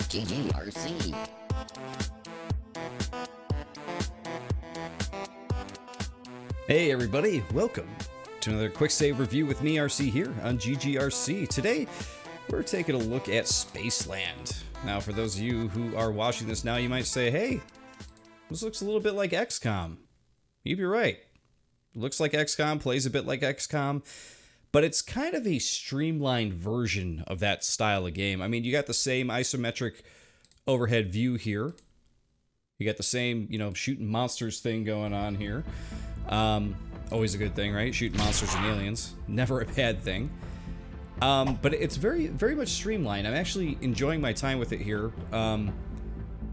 GGRC. Hey everybody, welcome to another QuickSave Review with me, RC, here on GGRC. Today, we're taking a look at Spaceland. Now, for those of you who are watching this now, you might say, hey, this looks a little bit like XCOM. You'd be right. Looks like XCOM, plays a bit like XCOM, but it's kind of a streamlined version of that style of game. I mean, you got the same isometric overhead view here. You got the same, shooting monsters thing going on here. Always a good thing, right? Shooting monsters and aliens. Never a bad thing. But it's very, very much streamlined. I'm actually enjoying my time with it here.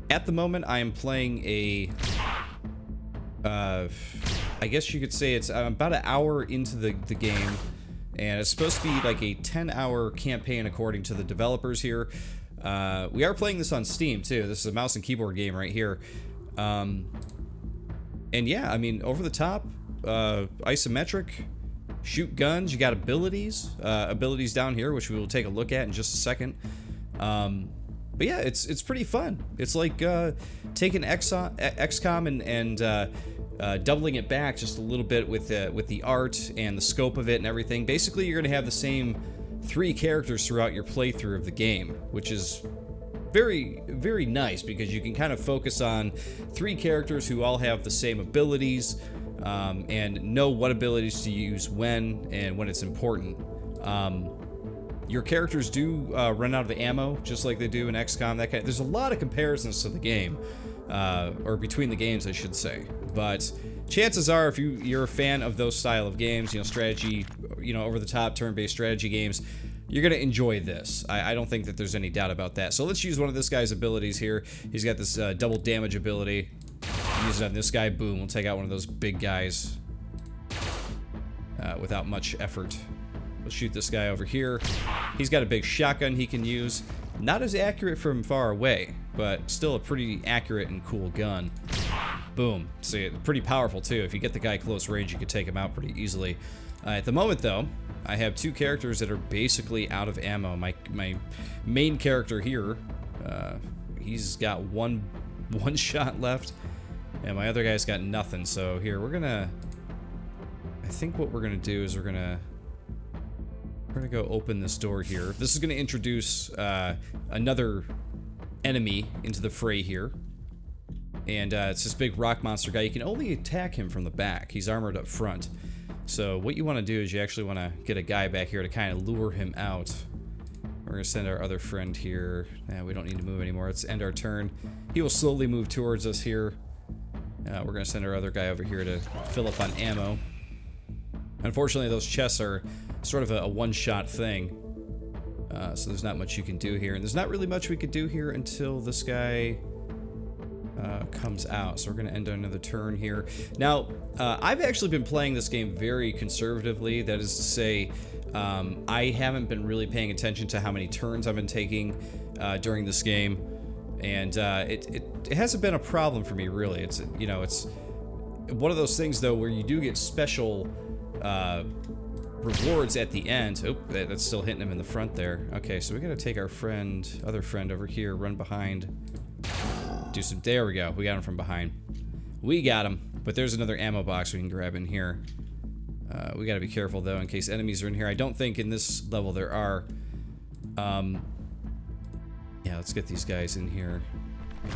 At the moment, I am playing a... I guess you could say it's about an hour into the game. And it's supposed to be like a 10-hour campaign according to the developers here. We are playing this on Steam, too. This is a mouse and keyboard game right here. And yeah, I mean, over the top, isometric, shoot guns, you got abilities down here, which we will take a look at in just a second. But yeah, it's pretty fun. It's like taking XCOM and doubling it back just a little bit with the art and the scope of it and everything. Basically, you're going to have the same 3 characters throughout your playthrough of the game, which is very, very nice because you can kind of focus on 3 characters who all have the same abilities and know what abilities to use when and when it's important. Your characters do run out of ammo, just like they do in XCOM. There's a lot of comparisons to the game, or between the games, I should say. But chances are, if you're a fan of those style of games, strategy, over-the-top turn-based strategy games, you're going to enjoy this. I don't think that there's any doubt about that. So let's use one of this guy's abilities here. He's got this double damage ability. Use it on this guy. Boom. We'll take out one of those big guys without much effort. We'll shoot this guy over here. He's got a big shotgun he can use. Not as accurate from far away, but still a pretty accurate and cool gun. Boom. See, pretty powerful too. If you get the guy close range, you can take him out pretty easily. At the moment, though, I have 2 characters that are basically out of ammo. My main character here, he's got one shot left, and my other guy's got nothing. So here, I think what we're gonna do is we're gonna go open this door here. This is gonna introduce another enemy into the fray here. And it's this big rock monster guy. You can only attack him from the back. He's armored up front. So what you want to do is you actually want to get a guy back here to kind of lure him out. We're going to send our other friend here. We don't need to move anymore. Let's end our turn. He will slowly move towards us here. We're going to send our other guy over here to fill up on ammo. Unfortunately, those chests are sort of a one-shot thing. So there's not much you can do here. And there's not really much we could do here until this guy comes out. So we're going to end another turn here. Now, I've actually been playing this game very conservatively. That is to say, I haven't been really paying attention to how many turns I've been taking during this game. And it hasn't been a problem for me, really. It's one of those things, though, where you do get special rewards at the end. Oh, that's still hitting him in the front there. Okay, so we got to take our other friend over here, run behind. There we go. We got him from behind. We got him. But there's another ammo box we can grab in here. We got to be careful, though, in case enemies are in here. I don't think in this level there are. Yeah, let's get these guys in here.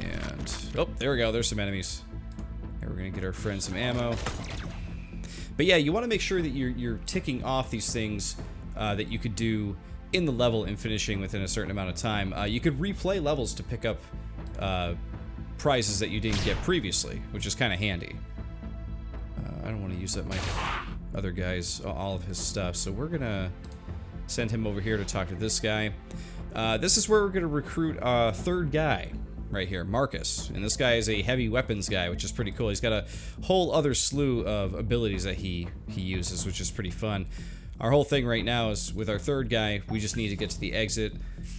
And... oh, there we go. There's some enemies. Here, we're going to get our friend some ammo. But yeah, you want to make sure that you're ticking off these things that you could do in the level and finishing within a certain amount of time. You could replay levels to pick up prizes that you didn't get previously, which is kind of handy. I don't want to use up my other guy's, all of his stuff, so we're gonna send him over here to talk to this guy. This is where we're gonna recruit a 3rd guy right here, Marcus, and this guy is a heavy weapons guy, which is pretty cool. He's got a whole other slew of abilities that he uses, which is pretty fun. Our whole thing right now is with our 3rd guy, we just need to get to the exit.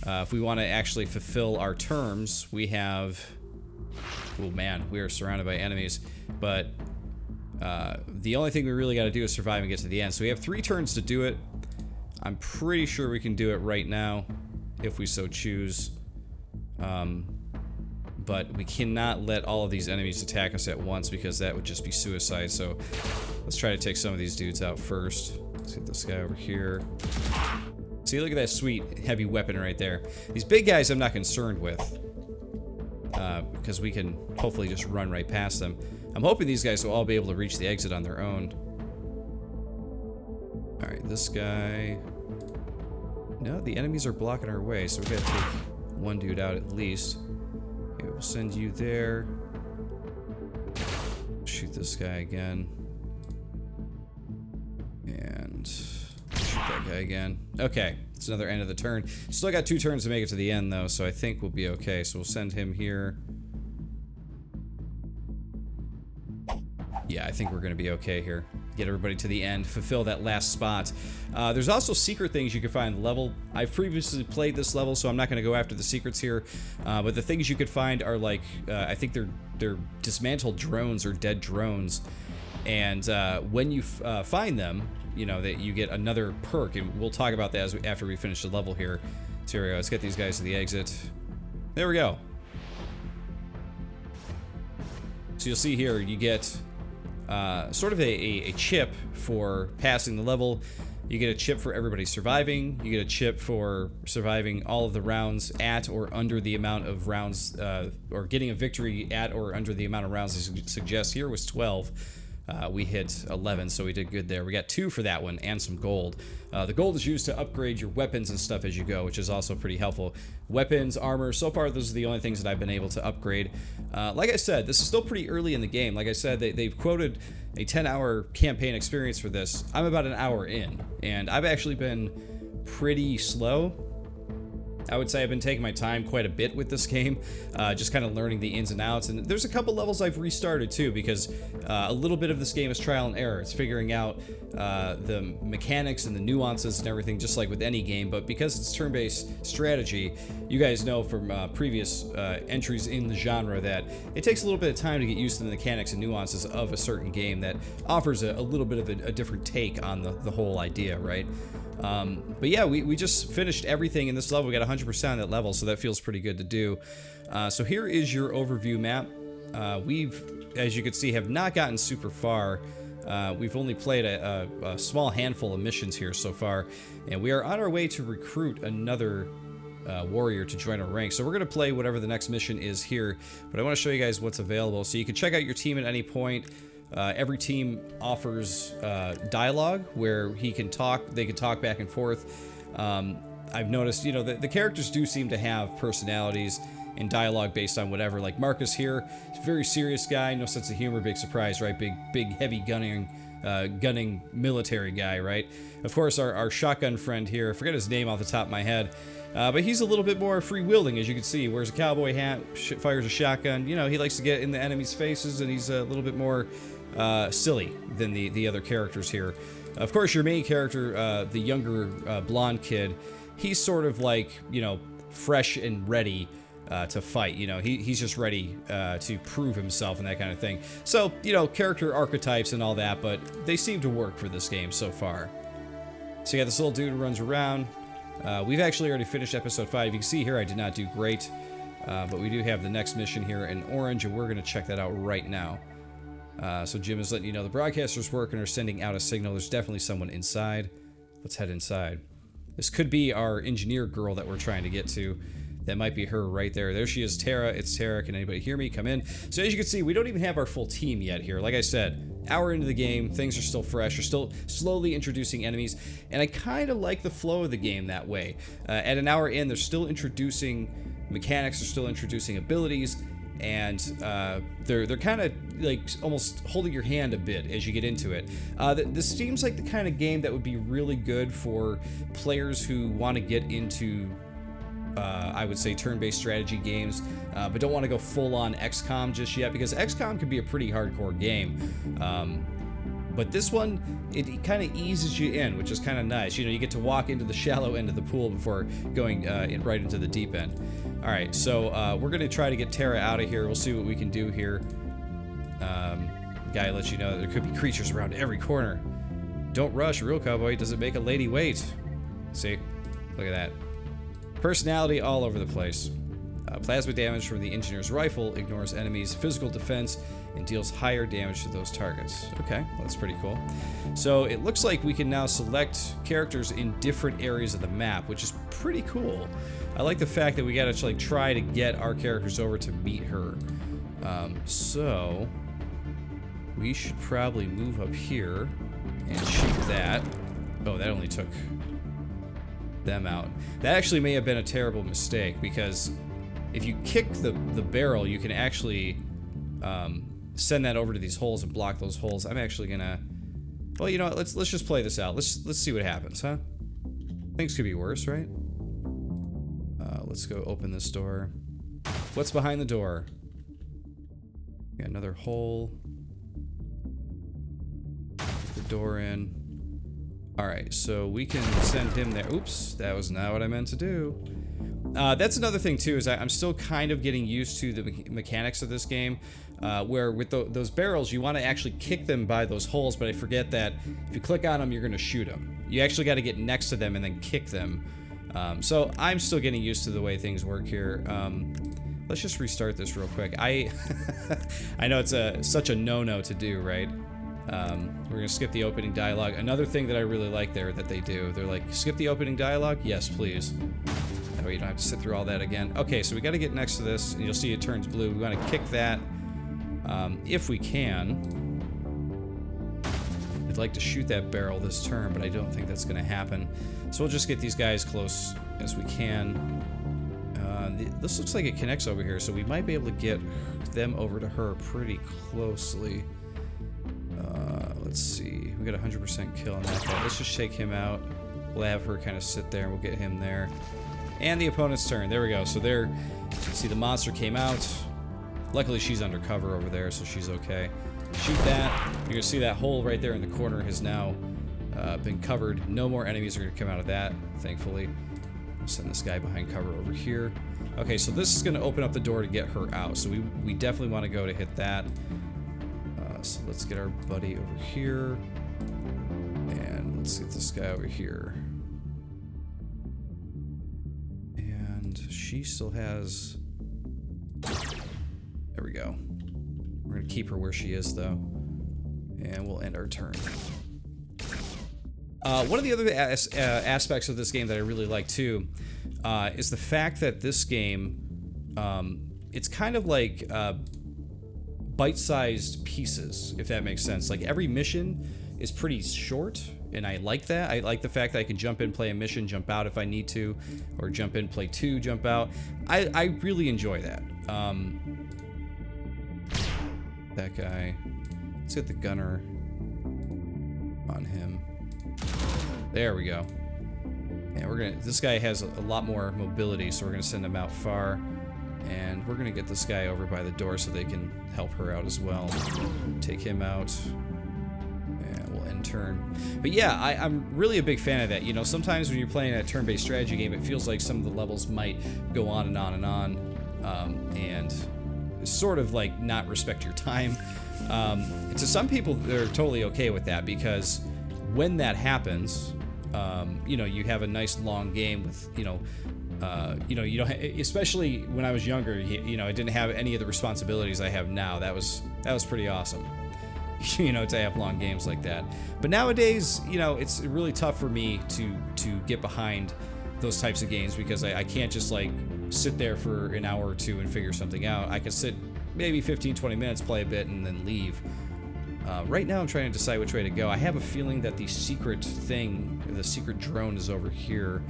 If we want to actually fulfill our terms, we have... oh man, we are surrounded by enemies. But the only thing we really got to do is survive and get to the end. So we have 3 turns to do it. I'm pretty sure we can do it right now, if we so choose. But we cannot let all of these enemies attack us at once because that would just be suicide. So let's try to take some of these dudes out first. Let's get this guy over here. See, look at that sweet heavy weapon right there. These big guys I'm not concerned with because we can hopefully just run right past them. I'm hoping these guys will all be able to reach the exit on their own. Alright, this guy... No, the enemies are blocking our way, so we gotta take one dude out at least. Okay, we'll send you there. Shoot this guy again. And shoot that guy again. Okay, it's another end of the turn. Still got 2 turns to make it to the end, though, so I think we'll be okay. So we'll send him here. Yeah, I think we're going to be okay here. Get everybody to the end, fulfill that last spot. There's also secret things you can find in the level. I've previously played this level, so I'm not going to go after the secrets here. But the things you could find are like, I think they're dismantled drones or dead drones. And when you find them, you know, that you get another perk, and we'll talk about that after we finish the level here. So here we go. Let's get these guys to the exit. There we go. So you'll see here, you get sort of a chip for passing the level. You get a chip for everybody surviving. You get a chip for surviving all of the rounds at or under the amount of rounds, or getting a victory at or under the amount of rounds they suggest. Here was 12. We hit 11, so we did good there. We got 2 for that one and some gold. The gold is used to upgrade your weapons and stuff as you go, which is also pretty helpful. Weapons, armor, so far those are the only things that I've been able to upgrade. Like I said, this is still pretty early in the game. Like I said, they've quoted a 10-hour campaign experience for this. I'm about an hour in, and I've actually been pretty slow. I would say I've been taking my time quite a bit with this game, just kind of learning the ins and outs. And there's a couple levels I've restarted too, because a little bit of this game is trial and error. It's figuring out the mechanics and the nuances and everything, just like with any game. But because it's turn-based strategy, you guys know from previous entries in the genre that it takes a little bit of time to get used to the mechanics and nuances of a certain game that offers a little bit of a different take on the whole idea, right? But yeah, we just finished everything in this level. We got 100% on that level, so that feels pretty good to do. So here is your overview map. We've, as you can see, have not gotten super far. We've only played a small handful of missions here so far, and we are on our way to recruit another warrior to join our ranks. So we're going to play whatever the next mission is here, but I want to show you guys what's available. So you can check out your team at any point. Every team offers dialogue where they can talk back and forth. I've noticed, you know, the characters do seem to have personalities and dialogue based on whatever. Like Marcus here, he's a very serious guy, no sense of humor, big surprise, right? Big heavy gunning military guy, right? Of course, our shotgun friend here, I forget his name off the top of my head, but he's a little bit more free-wielding, as you can see. He wears a cowboy hat, fires a shotgun. You know, he likes to get in the enemy's faces, and he's a little bit more silly than the other characters here. Of course, your main character, the younger blonde kid, he's sort of like, you know, fresh and ready to fight. You know, he's just ready to prove himself and that kind of thing. So, you know, character archetypes and all that, but they seem to work for this game so far. So you got this little dude who runs around. We've actually already finished episode 5. You can see here I did not do great, but we do have the next mission here in orange, and we're going to check that out right now. So Jim is letting you know the broadcasters work and are sending out a signal. There's definitely someone inside. Let's head inside. This could be our engineer girl that we're trying to get to. That might be her right there. There she is, Tara. It's Tara. Can anybody hear me? Come in. So as you can see, we don't even have our full team yet here. Like I said, hour into the game, things are still fresh. We're still slowly introducing enemies, and I kind of like the flow of the game that way. At an hour in, they're still introducing mechanics. They're still introducing abilities. And they're kind of like almost holding your hand a bit as you get into it. This seems like the kind of game that would be really good for players who want to get into, I would say, turn-based strategy games, but don't want to go full-on XCOM just yet, because XCOM can be a pretty hardcore game. But this one, it kind of eases you in, which is kind of nice. You know, you get to walk into the shallow end of the pool before going right into the deep end. All right, so we're going to try to get Tara out of here. We'll see what we can do here. Guy lets you know that there could be creatures around every corner. Don't rush, real cowboy. Does it make a lady wait? See? Look at that. Personality all over the place. Plasma damage from the engineer's rifle ignores enemies' physical defense and deals higher damage to those targets. Okay, well, that's pretty cool. So it looks like we can now select characters in different areas of the map, which is pretty cool. I like the fact that we gotta like try to get our characters over to meet her. So we should probably move up here and shoot that. Oh, that only took them out. That actually may have been a terrible mistake, because if you kick the barrel, you can actually send that over to these holes and block those holes. I'm actually gonna... Well, you know what? Let's just play this out. Let's see what happens, huh? Things could be worse, right? Let's go open this door. What's behind the door? Got another hole. Get the door in. Alright, so we can send him there. Oops, that was not what I meant to do. That's another thing too, is I'm still kind of getting used to the mechanics of this game, where with those barrels, you want to actually kick them by those holes, but I forget that if you click on them, you're going to shoot them. You actually got to get next to them and then kick them. So I'm still getting used to the way things work here. Let's just restart this real quick. I know it's such a no-no to do, right? We're gonna skip the opening dialogue. Another thing that I really like there that they do, they're like, skip the opening dialogue? Yes, please. That way you don't have to sit through all that again. Okay, so we gotta get next to this, and you'll see it turns blue. We wanna kick that, if we can. I'd like to shoot that barrel this turn, but I don't think that's gonna happen. So we'll just get these guys close as we can. This looks like it connects over here, so we might be able to get them over to her pretty closely. Let's see. We got 100% kill on that guy. Let's just take him out. We'll have her kind of sit there, and we'll get him there. And the opponent's turn. There we go. So there, see, the monster came out. Luckily, she's under cover over there, so she's okay. Shoot that. You're going to see that hole right there in the corner has now been covered. No more enemies are going to come out of that, thankfully. I'll send this guy behind cover over here. Okay, so this is going to open up the door to get her out. So we definitely want to go to hit that. So let's get our buddy over here. And let's get this guy over here. And she still has... There we go. We're going to keep her where she is, though. And we'll end our turn. One of the other aspects of this game that I really like, too, is the fact that this game, it's kind of like bite-sized pieces, if that makes sense. Like, every mission is pretty short, and I like that. I like the fact that I can jump in, play a mission, jump out if I need to, or jump in, play two, jump out. I really enjoy that. That guy. Let's get the gunner on him. There we go. And we're gonna... This guy has a lot more mobility, so we're gonna send him out far. And we're gonna get this guy over by the door so they can help her out as well. Take him out. And we'll end turn. But yeah, I'm really a big fan of that. You know, sometimes when you're playing a turn-based strategy game, it feels like some of the levels might go on and on and on. And sort of like not respect your time. To some people, they're totally okay with that, because when that happens, you know, you have a nice long game with, you know, you don't, especially when I was younger, you know, I didn't have any of the responsibilities I have now. That was pretty awesome, you know, to have long games like that. But nowadays, you know, it's really tough for me to get behind those types of games, because I can't just like sit there for an hour or two and figure something out. I can sit maybe 15-20 minutes, play a bit, and then leave. Right now I'm trying to decide which way to go. I have a feeling that the secret thing, the secret drone, is over here.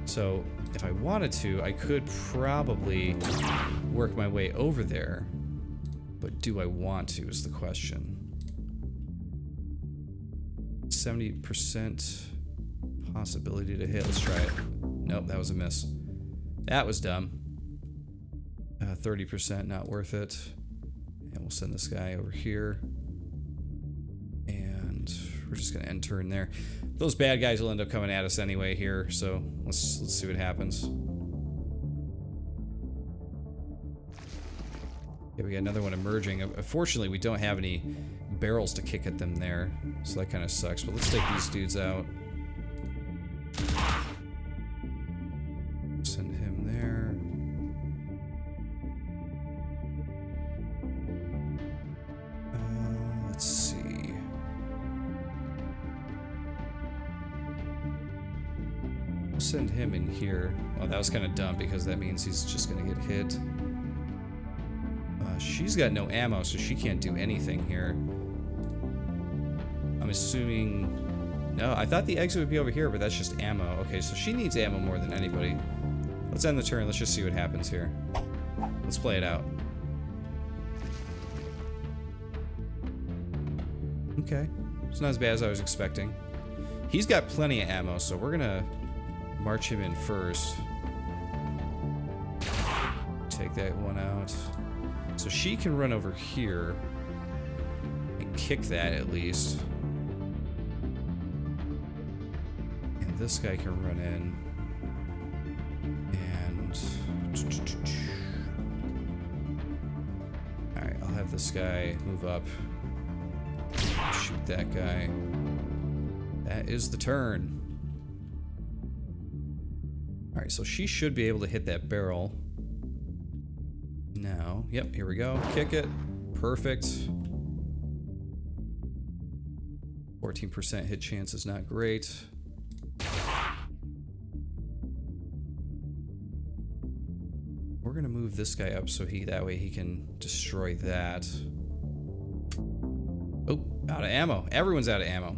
So if I wanted to, I could probably work my way over there. But do I want to is the question. 70% possibility to hit. Let's try it. Nope, that was a miss. That was dumb. 30% not worth it. And we'll send this guy over here. And we're just gonna end turn there. Those bad guys will end up coming at us anyway here, so let's see what happens. Okay, we got another one emerging. Unfortunately, we don't have any barrels to kick at them there, so that kind of sucks. But let's take these dudes out. Send him in here. Oh, that was kind of dumb because that means he's just gonna get hit. She's got no ammo, so she can't do anything here. I'm assuming... No, I thought the exit would be over here, but that's just ammo. Okay, so she needs ammo more than anybody. Let's end the turn. Let's just see what happens here. Let's play it out. Okay. It's not as bad as I was expecting. He's got plenty of ammo, so we're gonna march him in first. Take that one out. So she can run over here and kick that at least. And this guy can run in. And... Alright, I'll have this guy move up. Shoot that guy. That is the turn. Alright, so she should be able to hit that barrel. Now, yep, here we go. Kick it. Perfect. 14% hit chance is not great. We're gonna move this guy up so that way he can destroy that. Oh, out of ammo. Everyone's out of ammo.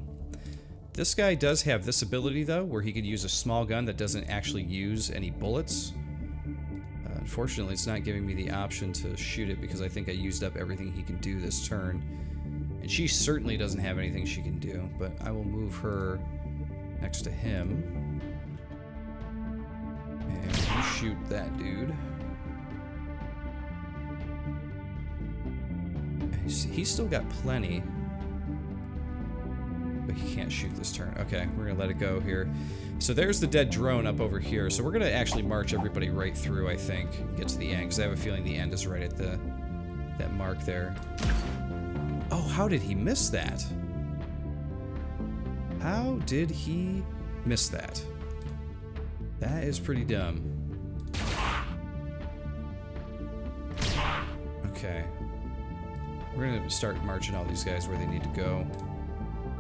This guy does have this ability though, where he could use a small gun that doesn't actually use any bullets. Unfortunately, it's not giving me the option to shoot it because I think I used up everything he can do this turn. And she certainly doesn't have anything she can do, but I will move her next to him. And you shoot that dude. He's still got plenty. But he can't shoot this turn. Okay, we're gonna let it go here. So there's the dead drone up over here. So we're gonna actually march everybody right through, I think, and get to the end, because I have a feeling the end is right at that mark there. Oh, how did he miss that? How did he miss that? That is pretty dumb. Okay. We're gonna start marching all these guys where they need to go.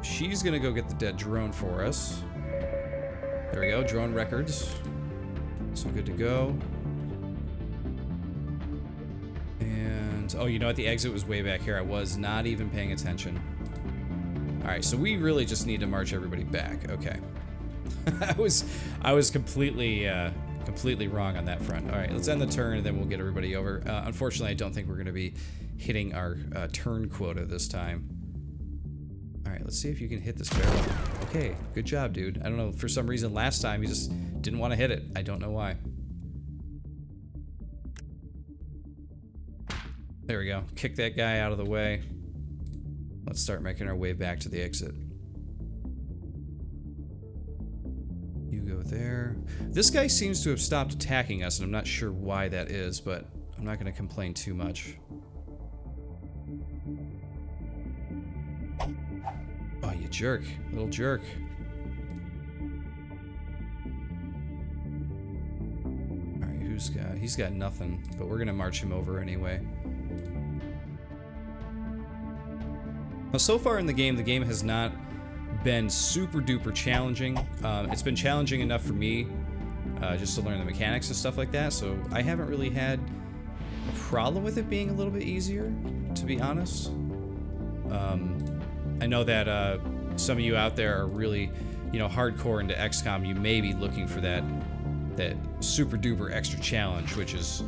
She's gonna go get the dead drone for us. There we go, drone records. So good to go. And, oh, you know what? The exit was way back here. I was not even paying attention. Alright, so we really just need to march everybody back. Okay. I was completely wrong on that front. Alright, let's end the turn and then we'll get everybody over. Unfortunately, I don't think we're gonna be hitting our turn quota this time. Alright, let's see if you can hit this barrel. Okay, good job, dude. I don't know, for some reason last time you just didn't want to hit it. I don't know why. There we go. Kick that guy out of the way. Let's start making our way back to the exit. You go there. This guy seems to have stopped attacking us, and I'm not sure why that is, but I'm not going to complain too much. Oh, you jerk. Little jerk. Alright, he's got nothing, but we're gonna march him over anyway. Now, so far in the game has not been super duper challenging. It's been challenging enough for me just to learn the mechanics and stuff like that, so I haven't really had a problem with it being a little bit easier, to be honest. I know that some of you out there are really, you know, hardcore into XCOM. You may be looking for that super duper extra challenge, which is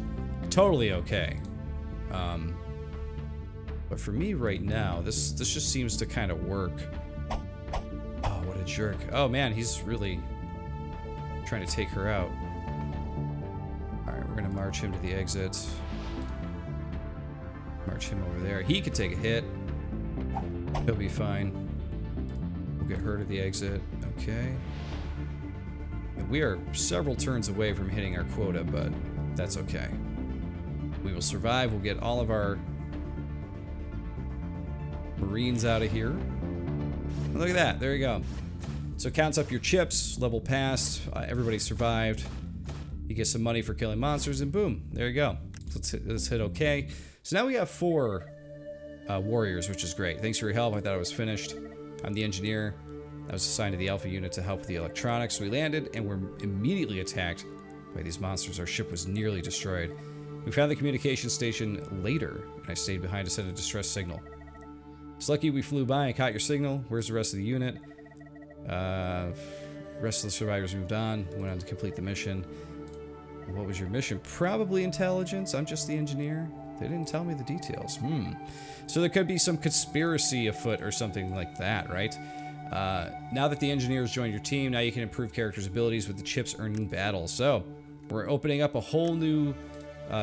totally okay. But for me right now, this just seems to kind of work. Oh, what a jerk. Oh man, he's really trying to take her out. Alright, we're gonna march him to the exit. March him over there. He could take a hit. He'll be fine. We'll get her to the exit. Okay. And we are several turns away from hitting our quota, but that's okay. We will survive. We'll get all of our Marines out of here. And look at that. There you go. So it counts up your chips. Level passed. Everybody survived. You get some money for killing monsters, and boom. There you go. Let's hit okay. So now we have 4 warriors, which is great. Thanks for your help. I thought I was finished. I'm the engineer. I was assigned to the Alpha unit to help with the electronics. We landed and were immediately attacked by these monsters. Our ship was nearly destroyed. We found the communication station later, and I stayed behind to send a distress signal. It's lucky we flew by and caught your signal. Where's the rest of the unit? Rest of the survivors moved on, went on to complete the mission. What was your mission? Probably intelligence. I'm just the engineer. They didn't tell me the details. So there could be some conspiracy afoot or something like that, right? Now that the engineers joined your team, now you can improve characters' abilities with the chips earned in battle. So we're opening up a whole new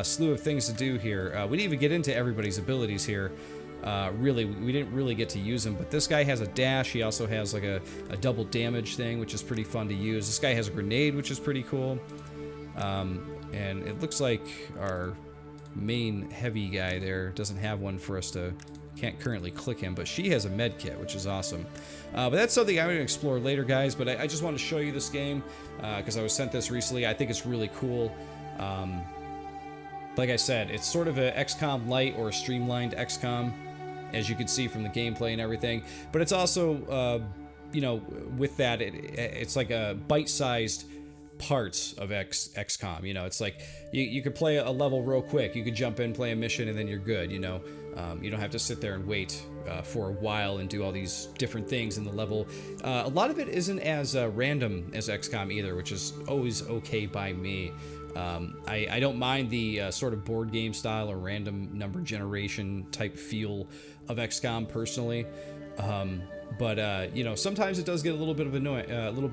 slew of things to do here. We didn't even get into everybody's abilities here. Really, we didn't really get to use them, but this guy has a dash. He also has like a double damage thing, which is pretty fun to use. This guy has a grenade, which is pretty cool. And it looks like our main heavy guy there doesn't have one for us to, can't currently click him, but she has a med kit, which is awesome. But that's something I'm going to explore later, guys, but I just want to show you this game because I was sent this recently. I think it's really cool. Like I said, it's sort of a XCOM light or a streamlined XCOM, as you can see from the gameplay and everything. But it's also, you know, with that, it's like a bite-sized parts of XCOM. You know, it's like you could play a level real quick. You could jump in, play a mission, and then you're good. You know, you don't have to sit there and wait for a while and do all these different things in the level. A lot of it isn't as random as XCOM either, which is always okay by me. I don't mind the sort of board game style or random number generation type feel of XCOM personally. But you know, sometimes it does get a little bit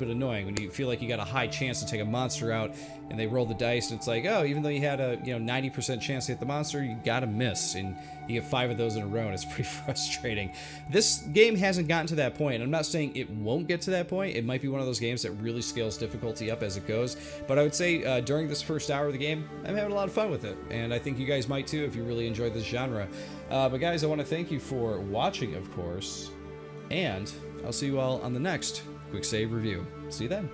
annoying when you feel like you got a high chance to take a monster out, and they roll the dice, and it's like, oh, even though you had a 90% chance to hit the monster, you gotta miss, and you get 5 of those in a row, and it's pretty frustrating. This game hasn't gotten to that point. I'm not saying it won't get to that point. It might be one of those games that really scales difficulty up as it goes. But I would say during this first hour of the game, I'm having a lot of fun with it, and I think you guys might too if you really enjoy this genre. But guys, I want to thank you for watching, of course. And I'll see you all on the next QuickSave Review. See you then.